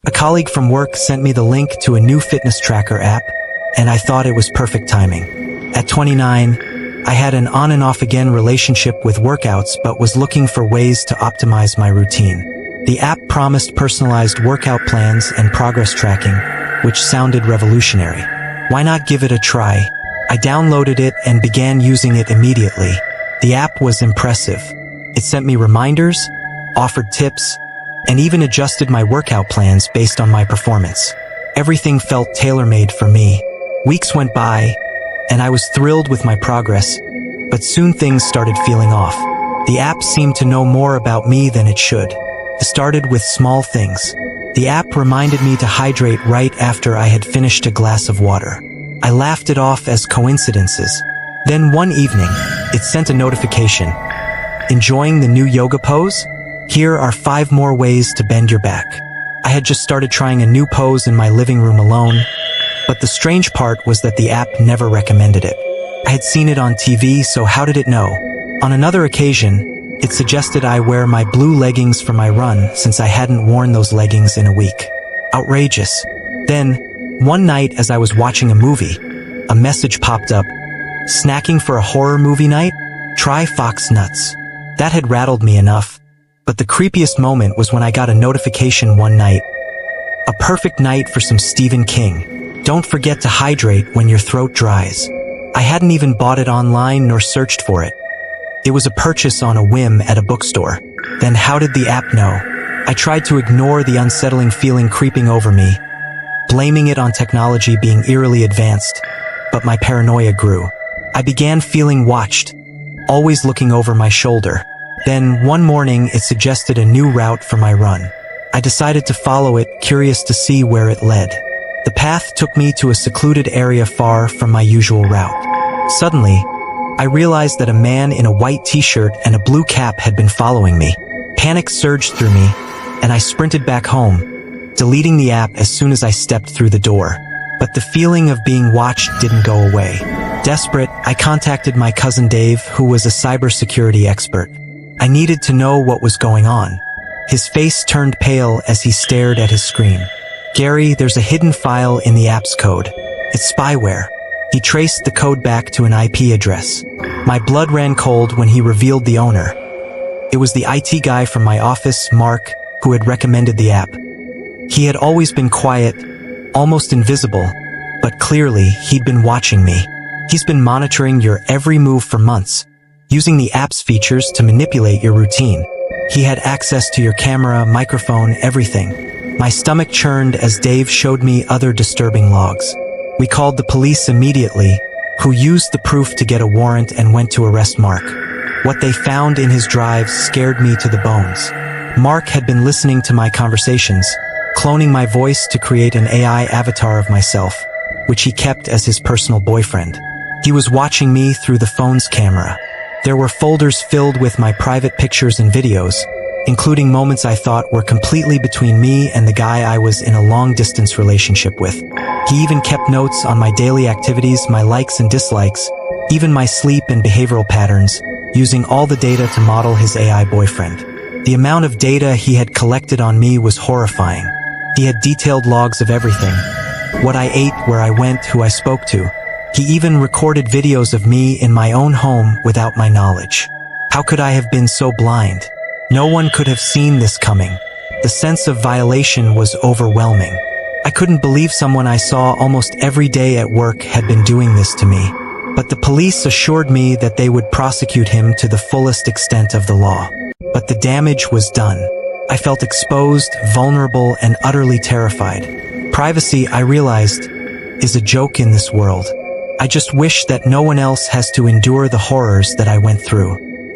A colleague from work sent me the link to a new fitness tracker app, and I thought it was perfect timing. At 29, I had an on and off again relationship with workouts but was looking for ways to optimize my routine. The app promised personalized workout plans and progress tracking, which sounded revolutionary. Why not give it a try? I downloaded it and began using it immediately. The app was impressive. It sent me reminders, offered tips, and even adjusted my workout plans based on my performance. Everything felt tailor-made for me. Weeks went by, and I was thrilled with my progress, but soon things started feeling off. The app seemed to know more about me than it should. It started with small things. The app reminded me to hydrate right after I had finished a glass of water. I laughed it off as coincidences. Then one evening, it sent a notification. Enjoying the new yoga pose? Here are 5 more ways to bend your back. I had just started trying a new pose in my living room alone, but the strange part was that the app never recommended it. I had seen it on TV, so how did it know? On another occasion, it suggested I wear my blue leggings for my run since I hadn't worn those leggings in a week. Outrageous. Then, one night as I was watching a movie, a message popped up. Snacking for a horror movie night? Try Fox Nuts. That had rattled me enough. But the creepiest moment was when I got a notification one night. A perfect night for some Stephen King. Don't forget to hydrate when your throat dries. I hadn't even bought it online nor searched for it. It was a purchase on a whim at a bookstore. Then how did the app know? I tried to ignore the unsettling feeling creeping over me, blaming it on technology being eerily advanced, but my paranoia grew. I began feeling watched, always looking over my shoulder. Then, one morning, it suggested a new route for my run. I decided to follow it, curious to see where it led. The path took me to a secluded area far from my usual route. Suddenly, I realized that a man in a white t-shirt and a blue cap had been following me. Panic surged through me, and I sprinted back home, deleting the app as soon as I stepped through the door. But the feeling of being watched didn't go away. Desperate, I contacted my cousin Dave, who was a cybersecurity expert. I needed to know what was going on. His face turned pale as he stared at his screen. Gary, there's a hidden file in the app's code. It's spyware. He traced the code back to an IP address. My blood ran cold when he revealed the owner. It was the IT guy from my office, Mark, who had recommended the app. He had always been quiet, almost invisible, but clearly he'd been watching me. He's been monitoring your every move for months, using the app's features to manipulate your routine. He had access to your camera, microphone, everything. My stomach churned as Dave showed me other disturbing logs. We called the police immediately, who used the proof to get a warrant and went to arrest Mark. What they found in his drives scared me to the bones. Mark had been listening to my conversations, cloning my voice to create an AI avatar of myself, which he kept as his personal boyfriend. He was watching me through the phone's camera. There were folders filled with my private pictures and videos, including moments I thought were completely between me and the guy I was in a long-distance relationship with. He even kept notes on my daily activities, my likes and dislikes, even my sleep and behavioral patterns, using all the data to model his AI boyfriend. The amount of data he had collected on me was horrifying. He had detailed logs of everything: what I ate, where I went, who I spoke to. He even recorded videos of me in my own home without my knowledge. How could I have been so blind? No one could have seen this coming. The sense of violation was overwhelming. I couldn't believe someone I saw almost every day at work had been doing this to me. But the police assured me that they would prosecute him to the fullest extent of the law. But the damage was done. I felt exposed, vulnerable, and utterly terrified. Privacy, I realized, is a joke in this world. I just wish that no one else has to endure the horrors that I went through.